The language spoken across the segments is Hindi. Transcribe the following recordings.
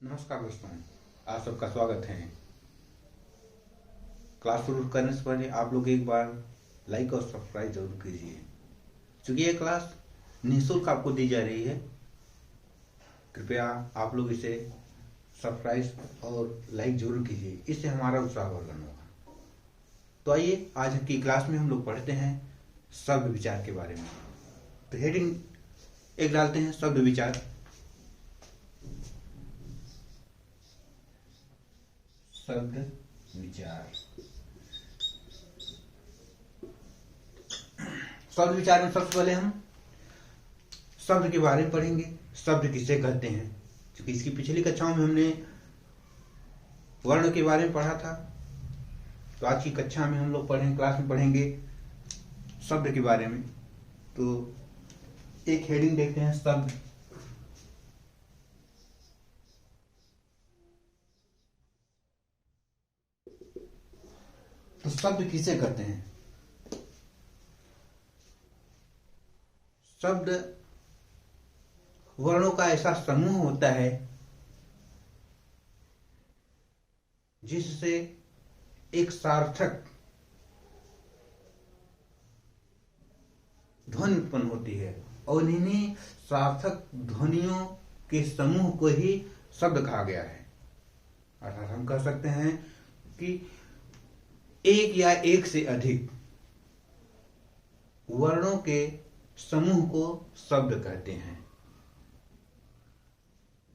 नमस्कार दोस्तों, आप सबका स्वागत है। क्लास शुरू करने से पहले आप लोग एक बार लाइक और सब्सक्राइब जरूर कीजिए। क्योंकि ये क्लास निःशुल्क आपको दी जा रही है। कृपया आप लोग इसे सब्सक्राइब और लाइक जरूर कीजिए, इससे हमारा उत्साहवर्धन होगा। तो आइए आज की क्लास में हम लोग पढ़ते हैं शब्द विचार के बारे में। तो हेडिंग एक डालते हैं, शब्द विचार। शब्द विचार। शब्द विचार में सबसे पहले हम शब्द के बारे में पढ़ेंगे। शब्द किसे कहते हैं, क्योंकि इसकी पिछली कक्षाओं में हमने वर्ण के बारे में पढ़ा था। तो आज की कक्षा में हम लोग क्लास में पढ़ेंगे शब्द के बारे में। तो एक हेडिंग देखते हैं, शब्द। तो शब्द किसे कहते हैं? शब्द वर्णों का ऐसा समूह होता है जिससे एक सार्थक ध्वनि उत्पन्न होती है, और इन्हीं सार्थक ध्वनियों के समूह को ही शब्द कहा गया है। अर्थात हम कह सकते हैं कि एक या एक से अधिक वर्णों के समूह को शब्द कहते हैं,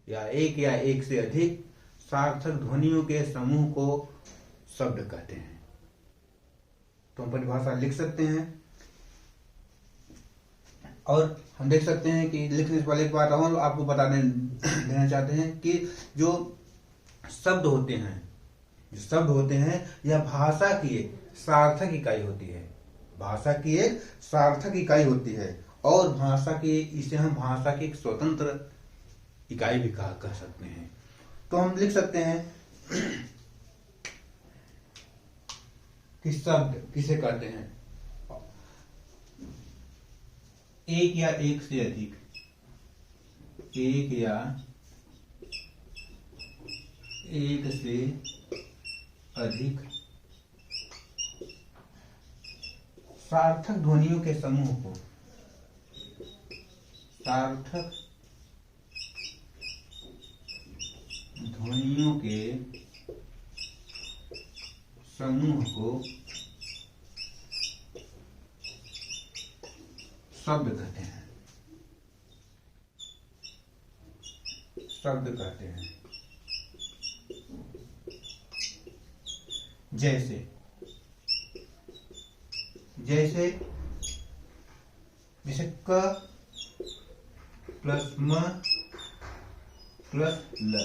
या एक से अधिक सार्थक ध्वनियों के समूह को शब्द कहते हैं। तो हम परिभाषा लिख सकते हैं, और हम देख सकते हैं कि लिखने से पहले एक बात और आपको बता देना चाहते हैं कि जो शब्द होते हैं यह भाषा की एक सार्थक इकाई होती है। भाषा की एक सार्थक इकाई होती है, और इसे हम भाषा की एक स्वतंत्र इकाई भी कह सकते हैं। तो हम लिख सकते हैं कि शब्द किसे कहते हैं? एक या एक से अधिक, एक या एक से अधिक सार्थक ध्वनियों के समूह को, सार्थक ध्वनियों के समूह को शब्द कहते हैं। शब्द कहते हैं। जैसे क प्लस म प्लस ल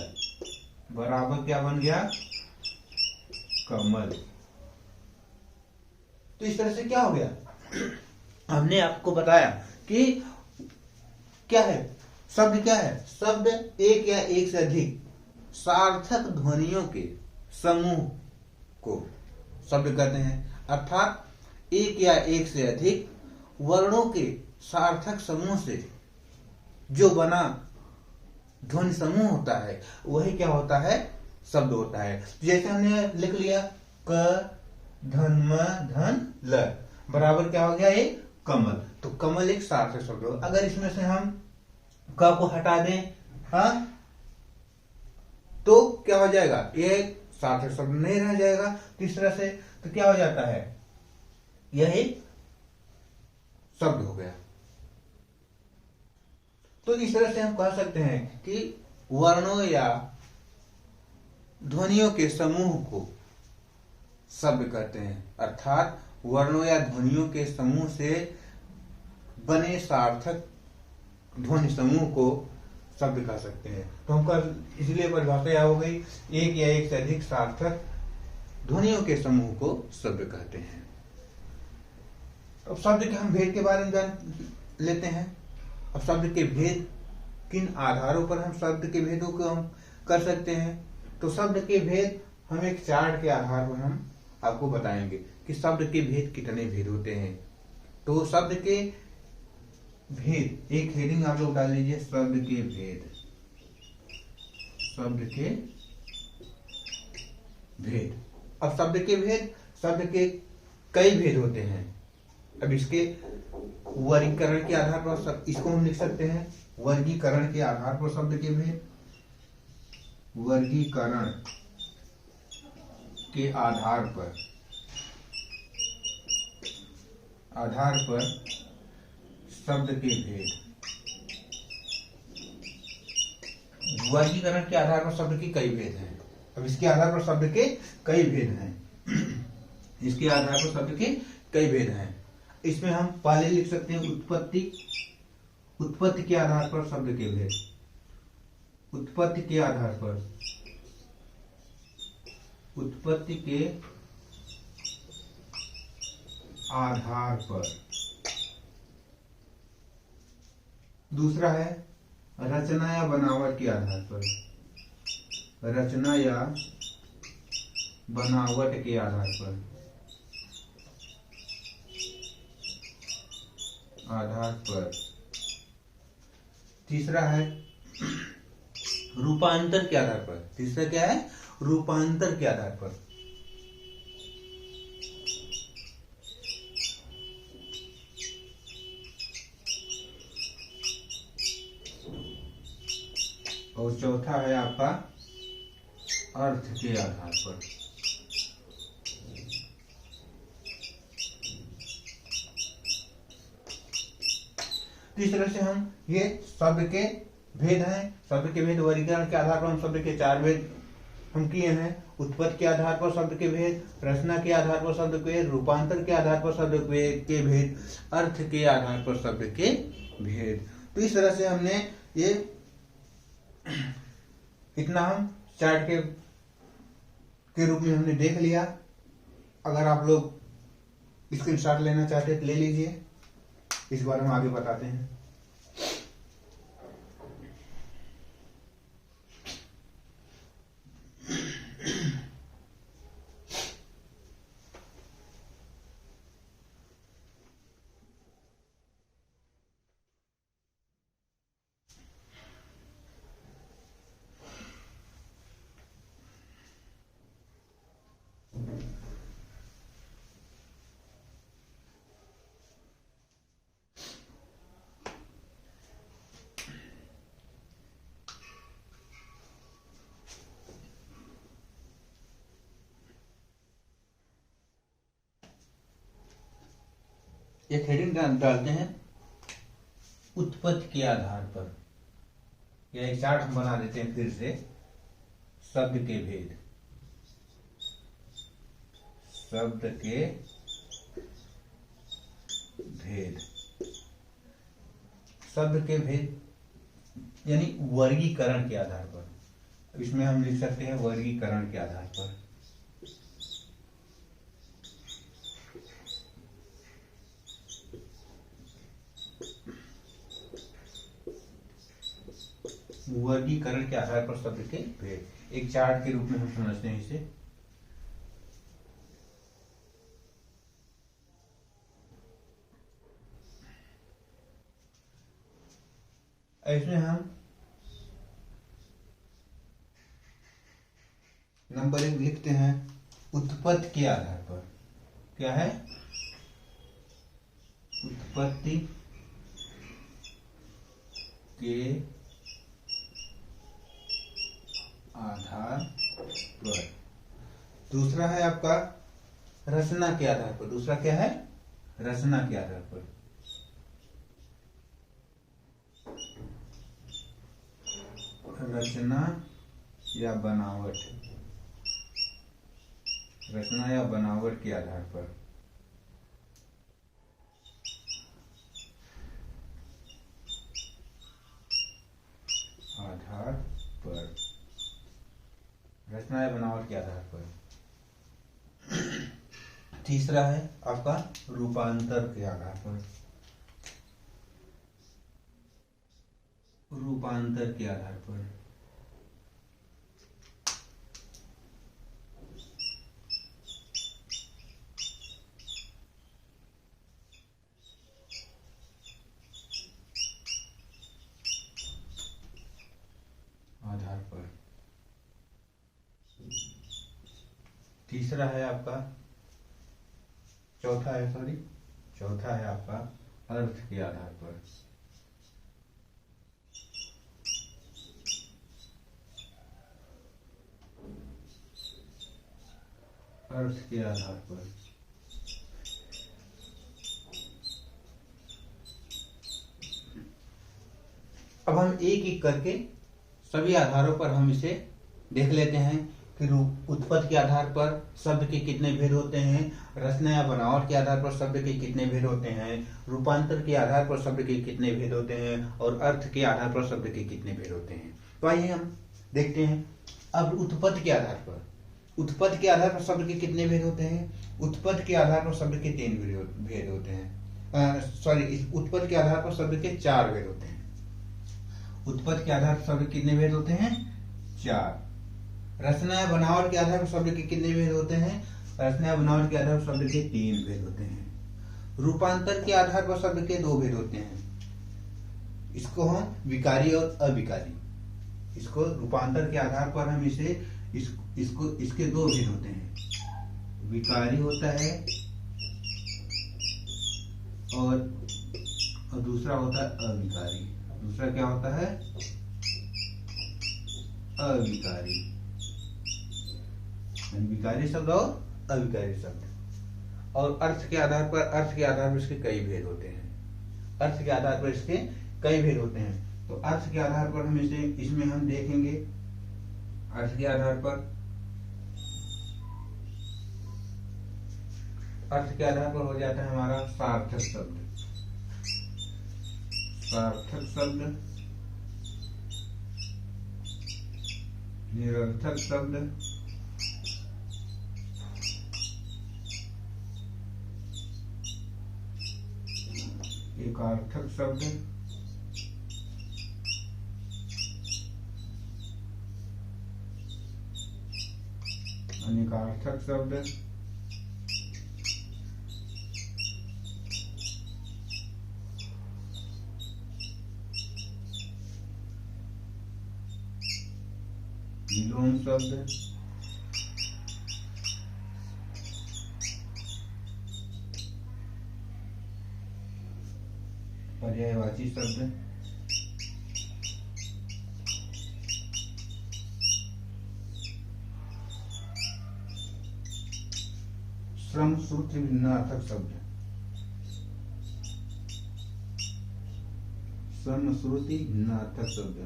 बराबर क्या बन गया? कमल। तो इस तरह से क्या हो गया? हमने आपको बताया कि क्या है शब्द। क्या है शब्द? एक या एक से अधिक सार्थक ध्वनियों के समूह को शब्द कहते हैं। अर्थात एक या एक से अधिक वर्णों के सार्थक समूह से जो बना ध्वनि समूह होता है, वही क्या होता है? शब्द होता है। जैसे हमने लिख लिया क धन म धन ल बराबर क्या हो गया? एक कमल। तो कमल एक सार्थक शब्द हो। अगर इसमें से हम क को हटा दें, तो क्या हो जाएगा? एक सार्थक शब्द नहीं रह जाएगा। तो इस तरह से तो क्या हो जाता है? यह एक शब्द हो गया। तो इस तरह से हम कह सकते हैं कि वर्णों या ध्वनियों के समूह को शब्द कहते हैं। अर्थात वर्णों या ध्वनियों के समूह से बने सार्थक ध्वनि समूह को शब्द कह सकते हैं। तो हम इसलिए परिभाषा यह हो गई, एक या एक से अधिक सार्थक ध्वनियों के समूह को शब्द कहते हैं। अब शब्द के हम भेद के बारे में जान लेते हैं। अब शब्द के भेद, किन आधारों पर हम शब्द के भेदों को हम कर सकते हैं? तो शब्द के भेद हम एक चार्ट के आधार पर हम आपको बताएंगे कि शब्द के भेद कितने भेद होते हैं। तो शब्द के भेद, एक हेडिंग आप लोग डाल लीजिए, शब्द के भेद। शब्द के भेद। अब शब्द के भेद, शब्द के कई भेद होते हैं। अब इसके वर्गीकरण के आधार पर इसको हम लिख सकते हैं वर्गीकरण के आधार पर शब्द के भेद। वर्गीकरण के आधार पर शब्द के भेद। वर्गीकरण के आधार पर शब्द के कई भेद हैं। अब इसके आधार पर शब्द के कई भेद हैं। इसके आधार पर शब्द के कई भेद हैं। इसमें हम पहले लिख सकते हैं उत्पत्ति के आधार पर शब्द के भेद। उत्पत्ति के आधार पर दूसरा है रचना या बनावट के आधार पर। रचना या बनावट के आधार पर। तीसरा है रूपांतर के आधार पर। तीसरा क्या है? रूपांतर के आधार पर। और चौथा है आपका अर्थ के आधार पर। तो इस तरह से हम ये शब्द के भेद हैं। शब्द के भेद वर्गीकरण के आधार पर हम शब्द के 4 भेद हम किए हैं। उत्पत्ति के आधार पर शब्द के भेद, रचना के आधार पर शब्द के भेद, रूपांतर के आधार पर शब्द के भेद, अर्थ के आधार पर शब्द के भेद। तो इस तरह से हमने ये इतना हम चार्ट के रूप में हमने देख लिया। अगर आप लोग स्क्रीनशॉट लेना चाहते हैं तो ले लीजिए। इस बार हम आगे बताते हैं। एक हेडिंग डालते हैं उत्पत्ति के आधार पर, या एक चार्ट हम बना देते हैं फिर से। शब्द के भेद, शब्द के भेद, शब्द के भेद यानी वर्गीकरण के आधार पर। इसमें हम लिख सकते हैं वर्गीकरण के आधार पर। वर्गीकरण के आधार पर शब्द के भेद एक चार्ट के रूप में हम समझते हैं इसे। इसमें हम नंबर 1 लिखते हैं उत्पत्ति के आधार पर। क्या है? उत्पत्ति के आधार पर। दूसरा है आपका रचना के आधार पर। दूसरा क्या है? रचना के आधार पर। रचना या बनावट, रचना या बनावट के आधार पर। आधार पर, रचना या बनावट के आधार पर। तीसरा है आपका रूपांतर के आधार पर। रूपांतर के आधार पर। आधार पर। तीसरा है आपका, चौथा है आपका अर्थ के आधार पर। अर्थ के आधार पर अब हम एक एक करके सभी आधारों पर हम इसे देख लेते हैं कि उत्पत्ति के आधार पर शब्द के कितने भेद होते हैं, रचना या बनावट के आधार पर शब्द के कितने भेद होते हैं, रूपांतर के आधार पर शब्द के कितने भेद होते हैं और अर्थ के आधार पर शब्द के कितने भेद होते हैं। तो आइए हम देखते हैं। अब उत्पत्ति के आधार पर शब्द के कितने भेद होते हैं। उत्पत्ति के आधार पर शब्द के 3 भेद होते हैं। उत्पत्ति के आधार पर शब्द के 4 भेद होते हैं। उत्पत्ति के आधार पर शब्द कितने भेद होते हैं? 4। रचना या बनावट के आधार पर शब्द के कितने भेद होते हैं? रचना या बनावट के आधार पर शब्द के 3 भेद होते हैं। रूपांतर के आधार पर शब्द के 2 भेद होते हैं। इसको हम विकारी और अविकारी, इसको रूपांतर के आधार पर हम इसके 2 भेद होते हैं, विकारी होता है और दूसरा होता है अविकारी। दूसरा क्या होता है? अविकारी। विकारी शब्द और अविकारी शब्द। और अर्थ के आधार पर इसके कई भेद होते हैं। अर्थ के आधार पर इसके कई भेद होते हैं। तो अर्थ के आधार पर हम इसमें हम देखेंगे। अर्थ के आधार पर हो जाता है हमारा सार्थक शब्द, निरर्थक शब्द, एकार्थक शब्द, अनेकार्थक शब्द, विलोम शब्द, पर्यायवाची शब्द, श्रम सूत्र भिन्नार्थक शब्द, श्रम श्रुति भिन्नार्थक शब्द,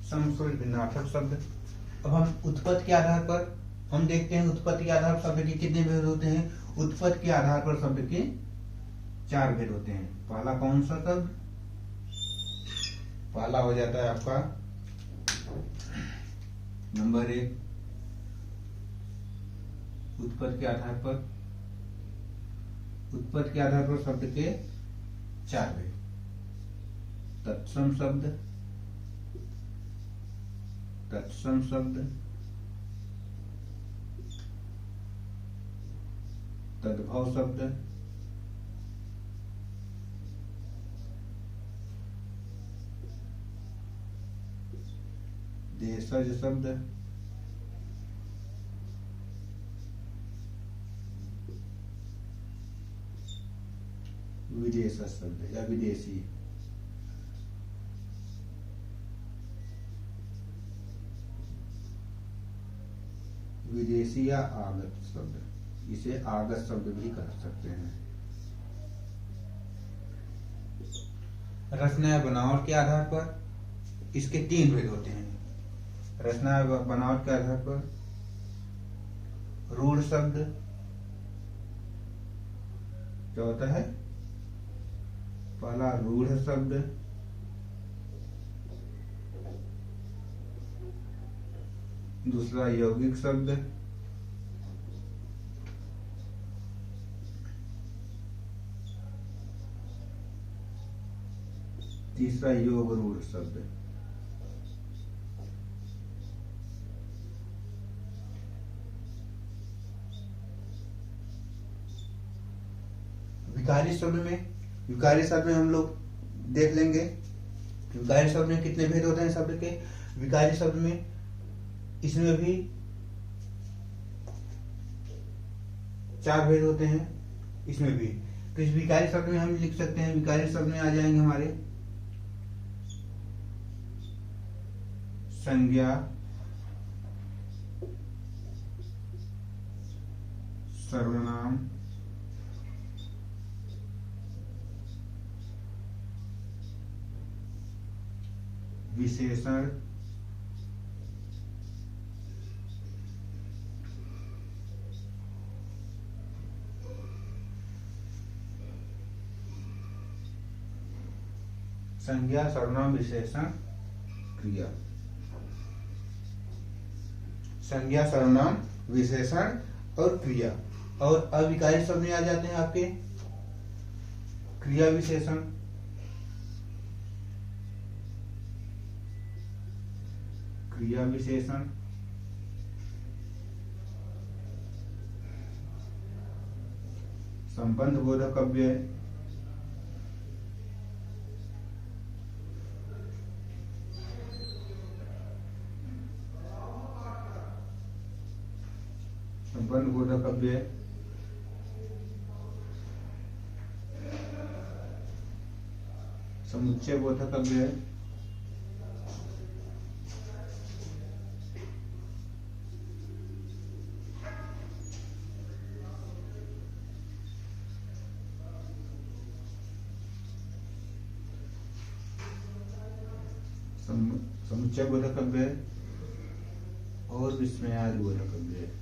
समश्रुति भिन्नार्थक शब्द। अब हम उत्पत्ति के आधार पर हम देखते हैं। उत्पत्ति के आधार पर शब्द के कितने भेद होते हैं? उत्पत्ति के आधार पर शब्द के 4 भेद होते हैं। पहला कौन सा शब्द? पहला हो जाता है आपका नंबर 1, उत्पत्ति के आधार पर शब्द के 4 भेद। तत्सम शब्द, तद्भव शब्द, देशज शब्द, विदेश शब्द या विदेशी। विदेशी या आगत शब्द, इसे आगत शब्द भी कह सकते हैं। रचना या बनावट के आधार पर इसके 3 भेद होते हैं। रचना या बनावट के आधार पर रूढ़ शब्द क्या होता है? पहला रूढ़ शब्द, दूसरा यौगिक शब्द, तीसरा योग रूढ़ शब्द। विकारी शब्द में विकारी शब्द में हम लोग देख लेंगे विकारी शब्द में कितने भेद होते हैं शब्द के। विकारी शब्द में इसमें भी 4 भेद होते हैं, इसमें भी। तो इस विकारी शब्द में हम लिख सकते हैं, विकारी शब्द में आ जाएंगे हमारे संज्ञा, सर्वनाम, विशेषण, संज्ञा, सर्वनाम, विशेषण, क्रिया। संज्ञा, सर्वनाम, विशेषण और क्रिया। और अविकारी शब्द में आ जाते हैं आपके क्रिया विशेषण, क्रिया विशेषण, संबंध बोधक अव्यय, संबंध बोधक अव्यय, समुच्चय बोधक अव्यय, समुच्चय बोधक अव्यय और विस्मयादि बोधक अव्यय।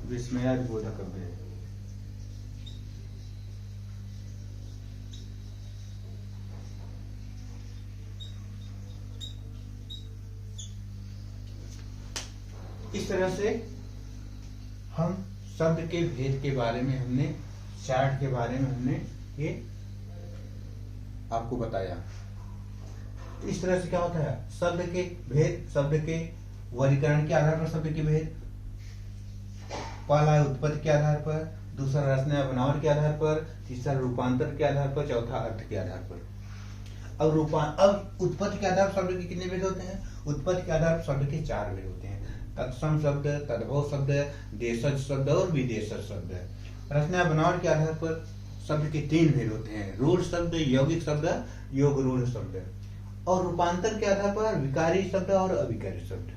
विस्मयादि बोधक अव्यय। इस तरह से हम शब्द के भेद के बारे में हमने, चार्ट के बारे में हमने ये आपको बताया। इस तरह से क्या होता है, शब्द के भेद, शब्द के वर्गीकरण के आधार पर शब्द के भेद। पहला है उत्पत्ति के आधार पर, दूसरा रचना या बनावट के आधार पर, तीसरा रूपांतर के आधार पर, चौथा अर्थ के आधार पर। अब उत्पत्ति के आधार पर शब्द के कितने भेद होते हैं? उत्पत्ति के आधार पर शब्द के 4 भेद होते हैं। तत्सम शब्द, तद्भव शब्द, देशज शब्द और विदेशज शब्द। रचना बनावट के आधार पर शब्द के 3 भेद होते हैं, रूढ़ शब्द, यौगिक शब्द, योग रूढ़ शब्द। और रूपांतर के आधार पर विकारी शब्द और अविकारी शब्द।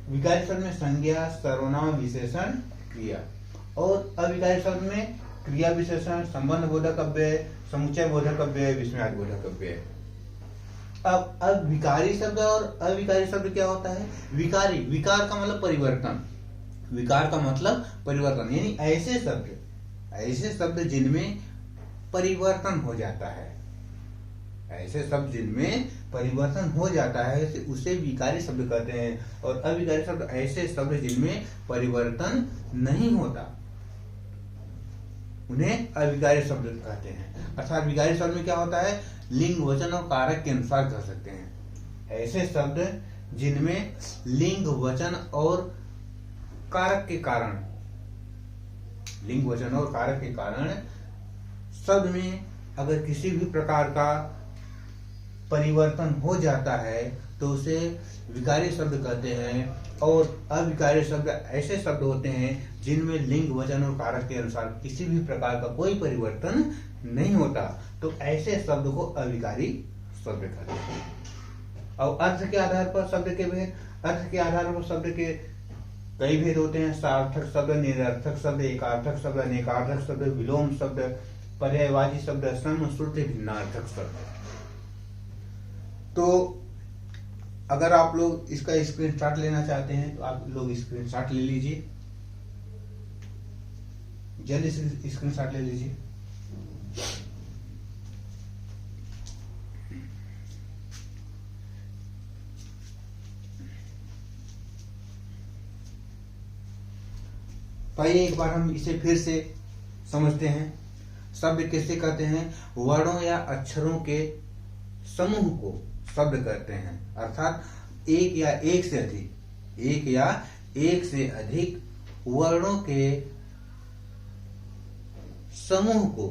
विकारी शब्द में संज्ञा, सर्वनाम, विशेषण, क्रिया। और अविकारी शब्द में क्रिया विशेषण, संबंध बोधक अव्यय, समुच्चय बोधक अव्यय, विस्मयादि बोधक अव्यय। अब विकारी शब्द और अविकारी शब्द क्या होता है? विकारी, विकार का मतलब परिवर्तन, विकार का मतलब परिवर्तन, यानी ऐसे शब्द जिनमें परिवर्तन हो जाता है, ऐसे शब्द जिनमें परिवर्तन हो जाता है उसे विकारी शब्द कहते हैं। और अविकारी शब्द ऐसे शब्द जिनमें परिवर्तन नहीं होता, उन्हें अविकारी शब्द कहते हैं। अर्थात विकारी शब्द में क्या होता है, लिंग, वचन और कारक के अनुसार कह सकते हैं। ऐसे शब्द जिनमें लिंग, वचन और कारक के कारण, लिंग, वचन और कारक के कारण शब्द में अगर किसी भी प्रकार का परिवर्तन हो जाता है तो उसे विकारी शब्द कहते हैं। और अविकारी शब्द ऐसे शब्द होते हैं जिनमें लिंग, वचन और कारक के अनुसार किसी भी प्रकार का कोई परिवर्तन नहीं होता, तो ऐसे शब्द को अविकारी शब्द कहते हैं। और अर्थ के आधार पर शब्द के भेद, अर्थ के आधार पर शब्द के कई भेद होते हैं। सार्थक शब्द, निरर्थक शब्द, एकार्थक शब्द, अनेकार्थक शब्द, विलोम शब्द, पर्यायवाची शब्द, समश्रुति, भिन्नार्थक शब्द। तो अगर आप लोग इसका स्क्रीनशॉट लेना चाहते हैं तो आप लोग स्क्रीनशॉट ले लीजिए, जल्दी से स्क्रीनशॉट ले लीजिए। आइए एक बार हम इसे फिर से समझते हैं। शब्द किसे कहते हैं? वर्णों या अक्षरों के समूह को शब्द कहते हैं, अर्थात एक या एक से अधिक वर्णों के समूह को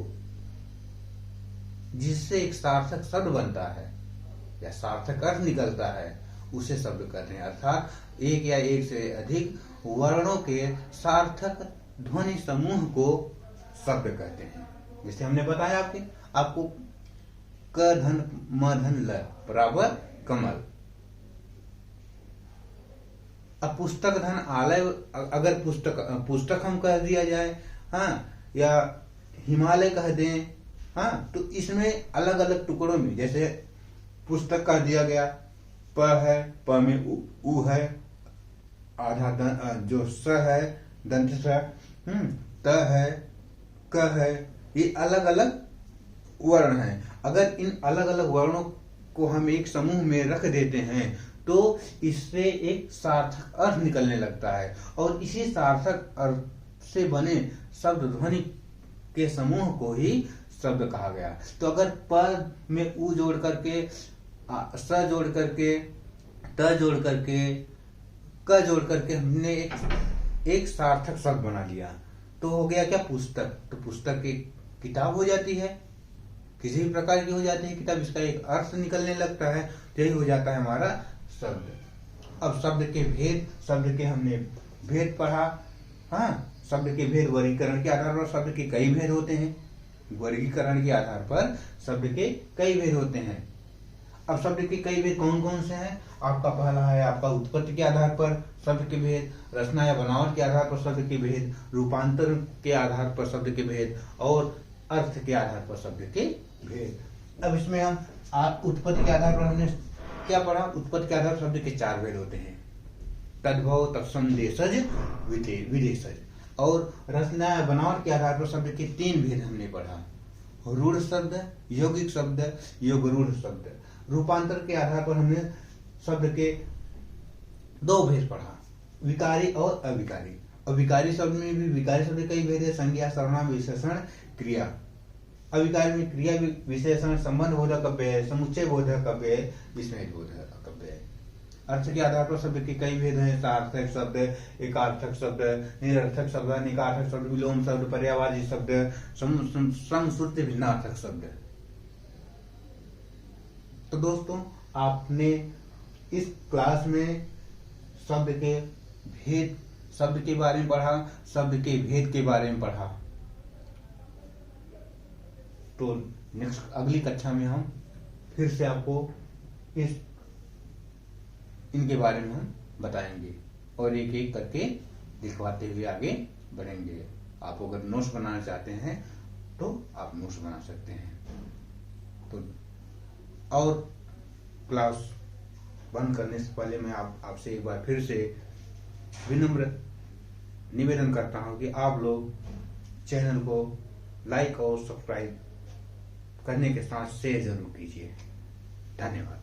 जिससे एक सार्थक शब्द बनता है या सार्थक अर्थ निकलता है उसे शब्द कहते हैं। अर्थात एक या एक से अधिक वर्णों के सार्थक ध्वनि समूह को शब्द कहते हैं। जैसे हमने बताया आपको क धन म धन ल बराबर कमल। अब पुस्तक धन आलय, अगर पुस्तक हम कह दिया जाए, हाँ, या हिमालय कह दें, हाँ, तो इसमें अलग अलग टुकड़ों में, जैसे पुस्तक कह दिया गया, प है, प में उ है, आधा जो स है दंत स, त है, क है, ये अलग अलग वर्ण हैं। अगर इन अलग अलग वर्णों को हम एक समूह में रख देते हैं तो इससे एक सार्थक अर्थ निकलने लगता है, और इसी सार्थक अर्थ से बने शब्द ध्वनि के समूह को ही शब्द कहा गया। तो अगर प में उ जोड़ करके, स जोड़ करके, त जोड़ करके, क जोड़ करके हमने एक सार्थक शब्द बना लिया तो हो गया क्या? पुस्तक। तो पुस्तक की किताब हो जाती है, किसी भी प्रकार की हो जाती है किताब, इसका एक अर्थ निकलने लगता है, यही हो जाता है हमारा शब्द। अब शब्द के भेद, शब्द के हमने भेद पढ़ा, हाँ, शब्द के भेद वर्गीकरण के आधार पर शब्द के कई भेद होते हैं, वर्गीकरण के आधार पर शब्द के कई भेद होते हैं। अब शब्द के कई भेद कौन कौन से हैं? आपका पहला है आपका उत्पत्ति के आधार पर शब्द के भेद, रचना या बनावट के आधार पर शब्द के भेद, रूपांतर के आधार पर शब्द के भेद, और अर्थ के आधार पर शब्द के भेद। अब इसमें हम उत्पत्ति के आधार पर हमने क्या पढ़ा? उत्पत्ति के आधार पर शब्द के 4 भेद होते हैं, तद्भव, तत्सम, देशज, विदेशज। और रचना या बनावट के आधार पर शब्द के 3 भेद हमने पढ़ा, रूढ़ शब्द, यौगिक शब्द, योग रूढ़ शब्द। रूपांतर के आधार पर हमने शब्द के 2 भेद पढ़ा, विकारी और अविकारी। और विकारी शब्द में भी विकारी शब्द कई भेद है, संज्ञा, सर्वनाम, विशेषण, क्रिया। अविकारी में क्रिया, विशेषण, संबंध बोधक अव्यय है, समुच्चय बोधक अव्यय है, विस्मय बोधक अव्यय है। अर्थ के आधार पर शब्द के कई भेद हैं, सार्थक शब्द, एकार्थक शब्द, निरर्थक शब्द, निकार्थक शब्द, विलोम शब्द, पर्यायवाची शब्द, समश्रुति भिन्नार्थक शब्द। तो दोस्तों, आपने इस क्लास में शब्द के भेद, शब्द के बारे में पढ़ा, शब्द के भेद के बारे में पढ़ा। तो नेक्स्ट अगली कक्षा में हम फिर से आपको इनके बारे में हम बताएंगे और एक एक करके दिखवाते हुए आगे बढ़ेंगे। आप अगर नोट्स बनाना चाहते हैं तो आप नोट्स बना सकते हैं। तो और क्लास बंद करने से पहले मैं आपसे एक बार फिर से विनम्र निवेदन करता हूं कि आप लोग चैनल को लाइक और सब्सक्राइब करने के साथ शेयर जरूर कीजिए। धन्यवाद।